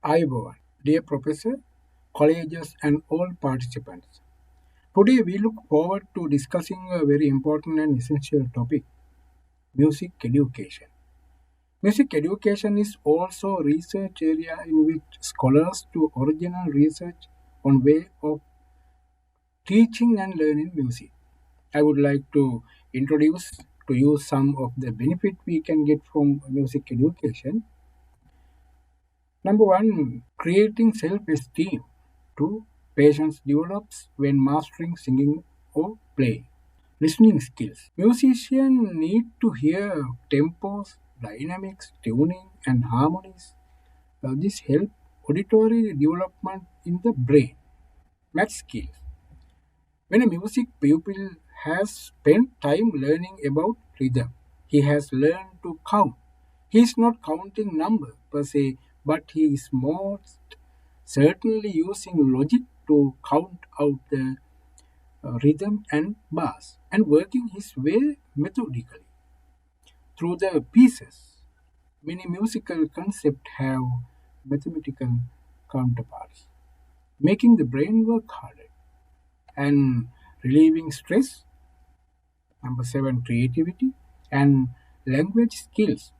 Ayubowan, dear Professor, colleges, and all participants. Today we look forward to discussing a very important and essential topic music education. Music education is also a research area in which scholars do original research on way of teaching and learning music. I would like to introduce to you some of the benefit we can get from music education. Number one, creating self-esteem. Two, patience develops when mastering singing or playing. Listening skills. Musicians need to hear tempos, dynamics, tuning, and harmonies. This help auditory development in the brain. Math skills. When a music pupil has spent time learning about rhythm, he has learned to count. He is not counting number per se, but he is most certainly using logic to count out the rhythm and bars and working his way methodically through the pieces. Many musical concepts have mathematical counterparts, making the brain work harder and relieving stress. Number seven, creativity and language skills.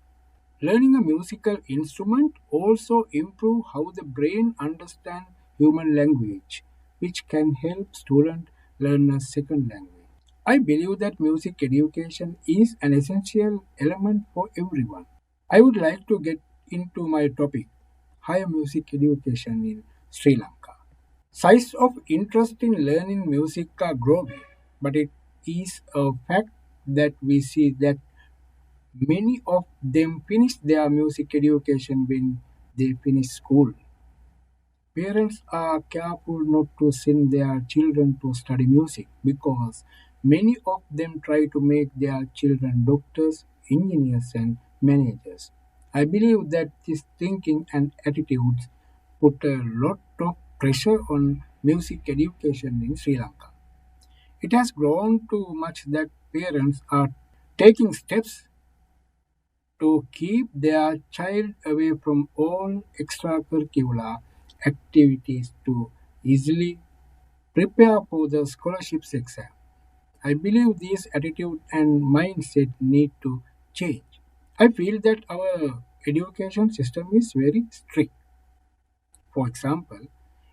Learning a musical instrument also improve how the brain understand human language, which can help students learn a second language. I believe that music education is an essential element for everyone. I would like to get into my topic, higher music education in Sri Lanka. Size of interest in learning music are growing, but it is a fact that we see that many of them finish their music education when they finish school. Parents are careful not to send their children to study music because many of them try to make their children doctors, engineers, and managers. I believe that this thinking and attitudes put a lot of pressure on music education in Sri Lanka. It has grown too much that parents are taking steps to keep their child away from all extracurricular activities to easily prepare for the scholarships exam. I believe this attitude and mindset need to change. I feel that our education system is very strict. For example,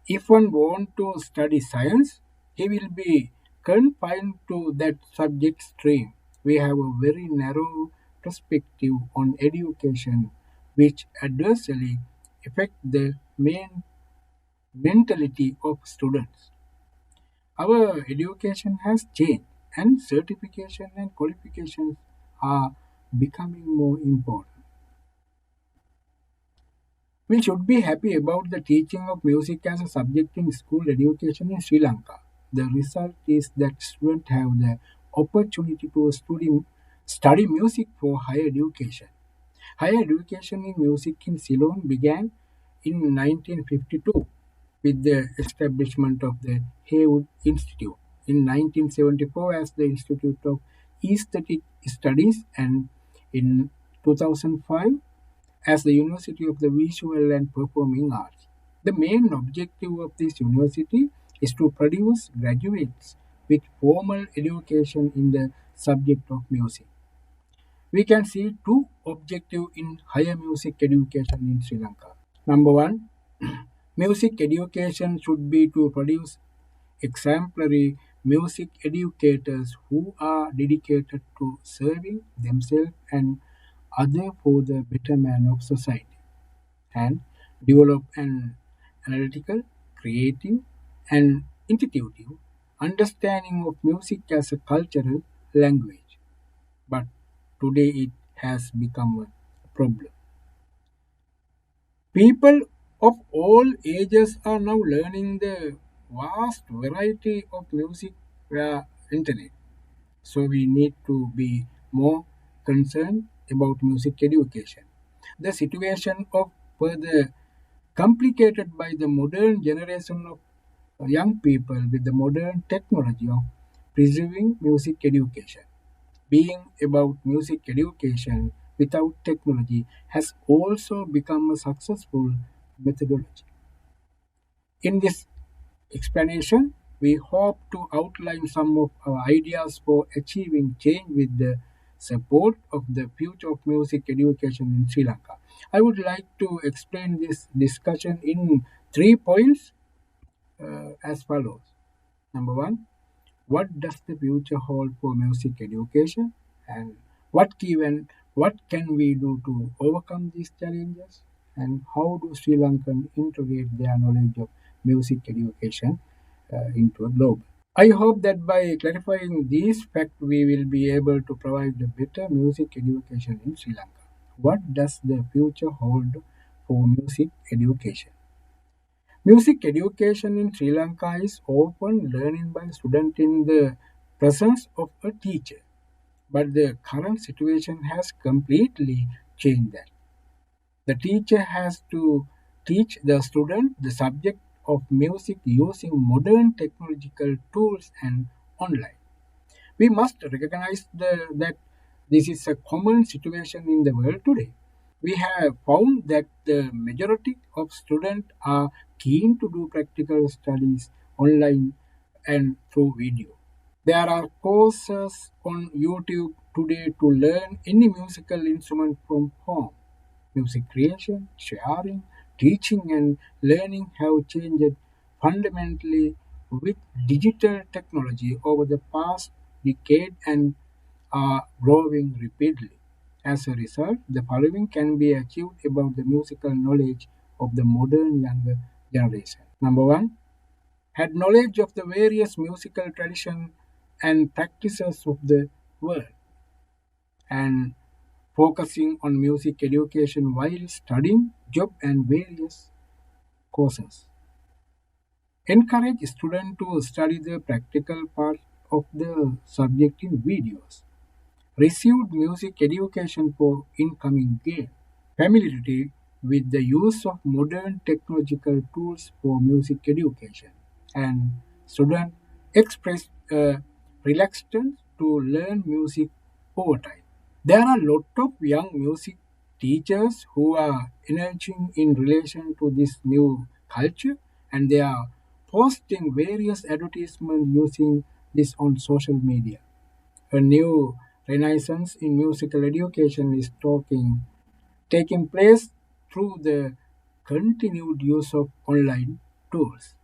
if one wants to study science, he will be confined to that subject stream. We have a very narrow perspective on education, which adversely affect the main mentality of students. Our education has changed, and certification and qualifications are becoming more important. We should be happy about the teaching of music as a subject in school education in Sri Lanka. The result is that students have the opportunity to study music for higher education. Higher education in music in Ceylon began in 1952 with the establishment of the Haywood Institute in 1974 as the Institute of Aesthetic Studies and in 2005 as the University of the Visual and Performing Arts. The main objective of this university is to produce graduates with formal education in the subject of music. We can see two objectives in higher music education in Sri Lanka. Number one, music education should be to produce exemplary music educators who are dedicated to serving themselves and others for the betterment of society and develop an analytical, creative, and intuitive understanding of music as a cultural language. But today it has become a problem. People of all ages are now learning the vast variety of music via internet. So we need to be more concerned about music education. The situation of further complicated by the modern generation of young people with the modern technology of preserving music education. Being about music education without technology has also become successful methodology. In this explanation, we hope to outline some of our ideas for achieving change with the support of the future of music education in Sri Lanka. I would like to explain this discussion in 3 points as follows. Number one, what does the future hold for music education, and what can we do to overcome these challenges, and how do Sri Lankan integrate their knowledge of music education into a globe? I hope that by clarifying these facts, we will be able to provide a better music education in Sri Lanka. What does the future hold for music education? Music education in Sri Lanka is often learning by students in the presence of a teacher, but the current situation has completely changed that. The teacher has to teach the student the subject of music using modern technological tools and online. We must recognize that this is a common situation in the world today. We have found that the majority of students are keen to do practical studies online and through video. There are courses on YouTube today to learn any musical instrument from home. Music creation, sharing, teaching, and learning have changed fundamentally with digital technology over the past decade and are growing rapidly. As a result, the following can be achieved about the musical knowledge of the modern younger generation. Number one, had knowledge of the various musical traditions and practices of the world, and focusing on music education while studying job and various courses. Encourage students to study the practical part of the subject in videos. Received music education for incoming game. Familiarity with the use of modern technological tools for music education. And students expressed a reluctance to learn music over time. There are a lot of young music teachers who are emerging in relation to this new culture, and they are posting various advertisements using this on social media. A new renaissance in musical education is taking place through the continued use of online tools.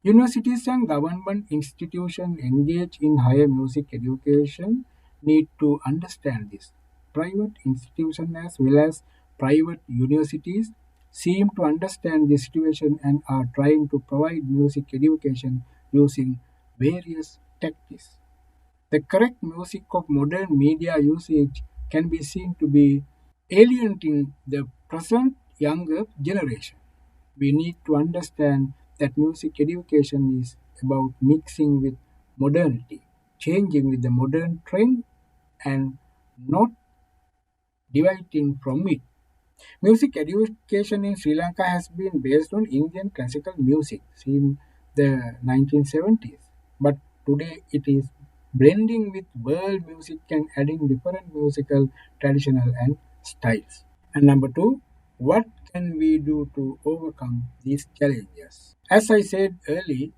Universities and government institutions engaged in higher music education need to understand this. Private institutions as well as private universities seem to understand the situation and are trying to provide music education using various tactics. The correct music of modern media usage can be seen to be alienating the present younger generation. We need to understand that music education is about mixing with modernity, changing with the modern trend, and not dividing from it. Music education in Sri Lanka has been based on Indian classical music since the 1970s, but today it is blending with world music and adding different musical traditional and styles. And number two, what can we do to overcome these challenges? As I said earlier,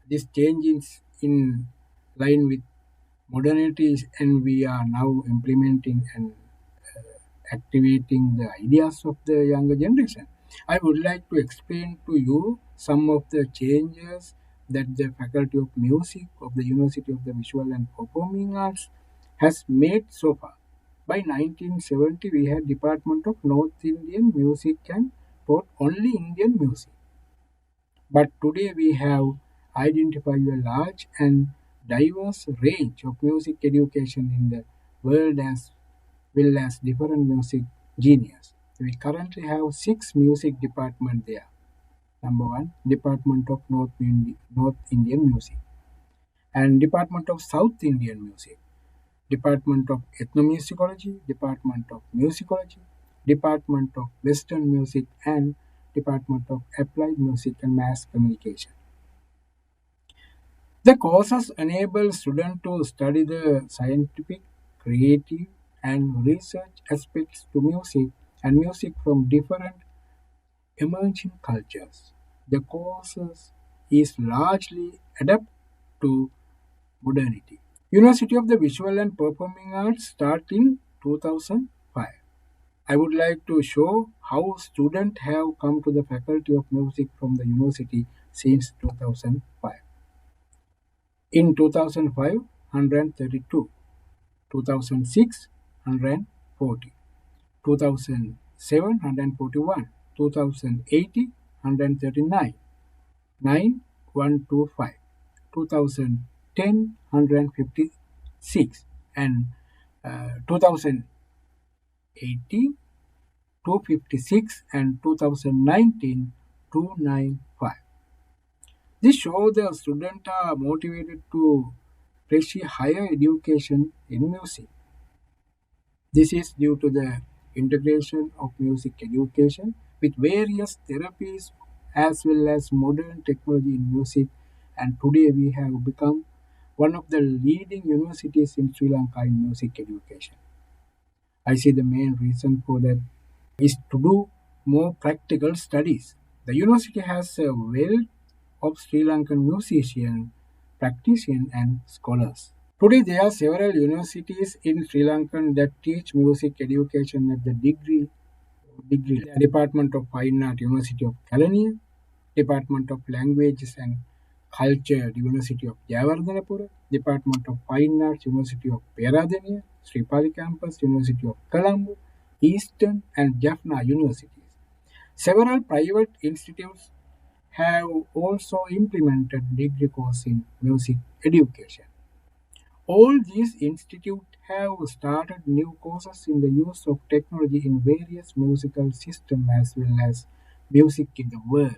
this change is in line with modernity, and we are now implementing and activating the ideas of the younger generation. I would like to explain to you some of the changes that the Faculty of Music of the University of the Visual and Performing Arts has made so far. By 1970, we had Department of North Indian Music and taught only Indian music. But today we have identified a large and diverse range of music education in the world as well as different music genres. We currently have six music departments there. Number one, Department of North Indian Music, and Department of South Indian Music, Department of Ethnomusicology, Department of Musicology, Department of Western Music, and Department of Applied Music and Mass Communication. The courses enable students to study the scientific, creative, and research aspects to music and music from different emerging cultures. The courses is largely adapt to modernity. University of the Visual and Performing Arts start in 2005. I would like to show how students have come to the Faculty of Music from the university since 2005. In 2005, 132, 2006, 140, 2007, 141, 2080, 139, 9125, 2010, 156, and 2018, 256, and 2019, 295. This shows the students are motivated to pursue higher education in music. This is due to the integration of music education with various therapies as well as modern technology in music, and today we have become one of the leading universities in Sri Lanka in music education. I see the main reason for that is to do more practical studies. The university has a wealth of Sri Lankan musicians, practitioners, and scholars. Today, there are several universities in Sri Lanka that teach music education at the degree level. Department of Fine Art, University of Kelaniya, Department of Languages and Culture, University of Jayawardhanapura, Department of Fine Arts, University of Peradeniya, Sri Pali Campus, University of Colombo, Eastern and Jaffna universities. Several private institutes have also implemented degree course in music education. All these institutes have started new courses in the use of technology in various musical systems as well as music in the world.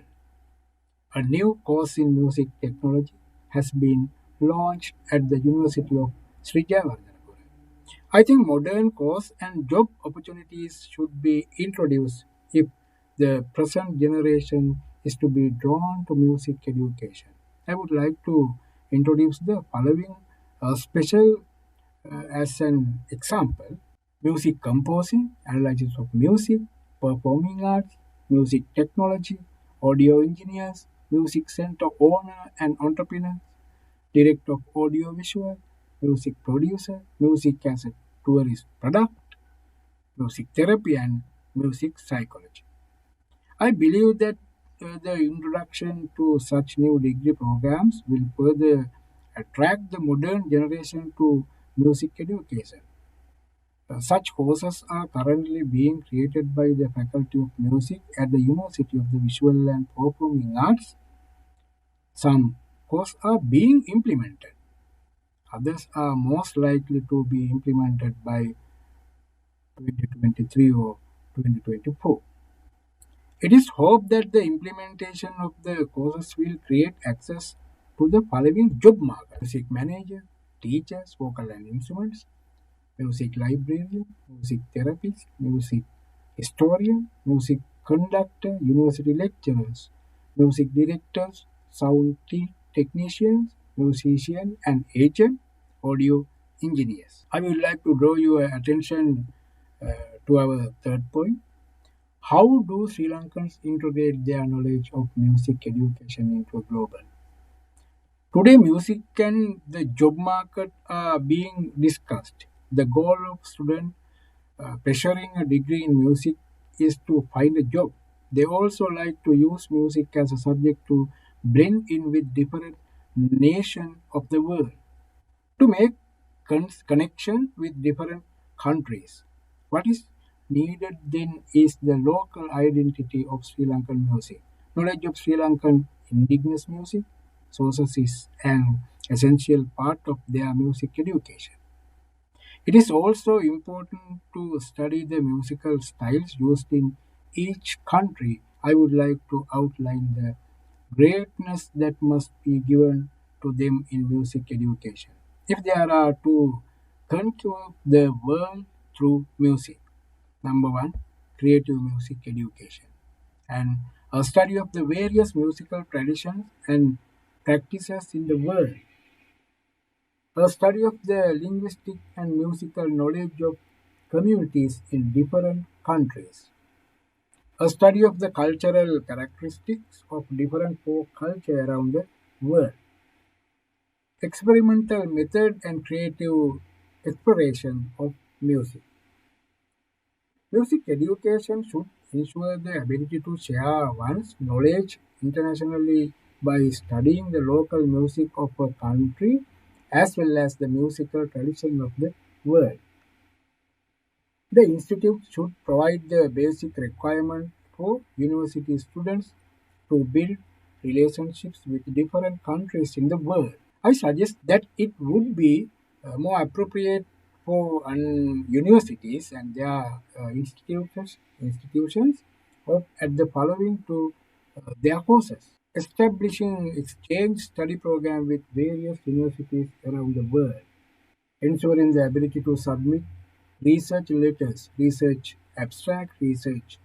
A new course in music technology has been launched at the University of Sri Jayawardhanapura. I think modern course and job opportunities should be introduced if the present generation is to be drawn to music education. I would like to introduce the following special as an example: music composing, analysis of music, performing arts, music technology, audio engineers, music center owner and entrepreneur, director of audio visual, music producer, music as a tourist product, music therapy, and music psychology. I believe that the introduction to such new degree programs will further attract the modern generation to music education. Such courses are currently being created by the Faculty of Music at the University of the Visual and Performing Arts. Some courses are being implemented. Others are most likely to be implemented by 2023 or 2024. It is hoped that the implementation of the courses will create access to the following job market: music manager, teachers, vocal and instruments, music librarian, music therapist, music historian, music conductor, university lecturers, music directors, technicians, musician and agent, audio engineers. I would like to draw your attention to our third point. How do Sri Lankans integrate their knowledge of music education into a global? Today, music and the job market are being discussed. The goal of students pursuing a degree in music is to find a job. They also like to use music as a subject to blend in with different nations of the world, to make connection with different countries. What is needed then is the local identity of Sri Lankan music. Knowledge of Sri Lankan indigenous music sources is an essential part of their music education. It is also important to study the musical styles used in each country. I would like to outline the greatness that must be given to them in music education. If there are to conquer the world through music, number one, creative music education, and a study of the various musical traditions and practices in the world, a study of the linguistic and musical knowledge of communities in different countries, a study of the cultural characteristics of different folk culture around the world, experimental method and creative exploration of music. Music education should ensure the ability to share one's knowledge internationally by studying the local music of a country as well as the musical tradition of the world. The institute should provide the basic requirement for university students to build relationships with different countries in the world. I suggest that it would be more appropriate for universities and their institutions of at the following to their courses. Establishing exchange study program with various universities around the world, ensuring the ability to submit research letters, research abstract, research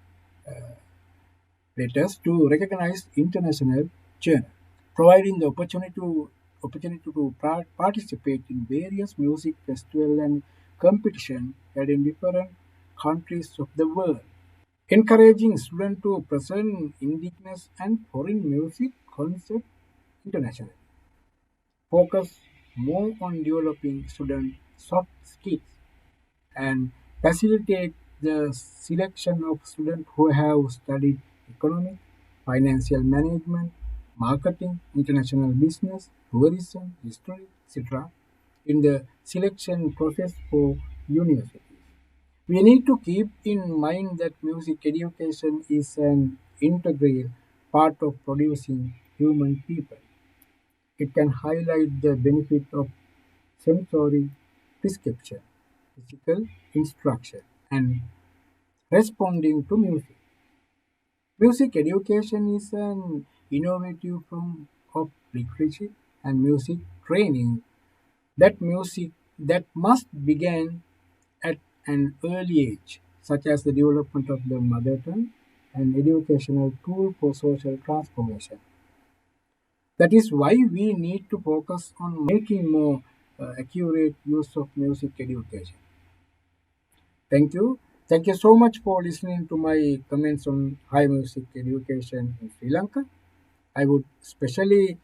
letters to recognize international journals, providing the opportunity to participate in various music festivals and competition held in different countries of the world, encouraging students to present indigenous and foreign music concepts internationally, focus more on developing student soft skills and facilitate the selection of students who have studied economics, financial management, marketing, international business, tourism, history, etc. in the selection process for universities. We need to keep in mind that music education is an integral part of producing human people. It can highlight the benefit of sensory prescription, physical instruction, and responding to music. Music education is an innovative form of literature and music training that must begin at an early age, such as the development of the mother tongue and educational tool for social transformation. That is why we need to focus on making more accurate use of music education. Thank you. Thank you so much for listening to my comments on high music education in Sri Lanka. I would especially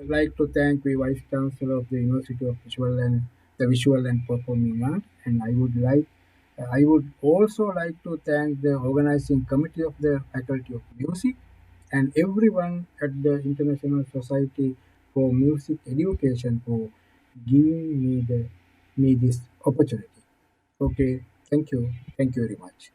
like to thank the Vice Chancellor of the University of Visual and Performing Arts, and I would also like to thank the organizing committee of the Faculty of Music and everyone at the International Society for Music Education for giving me this opportunity. Okay, thank you very much.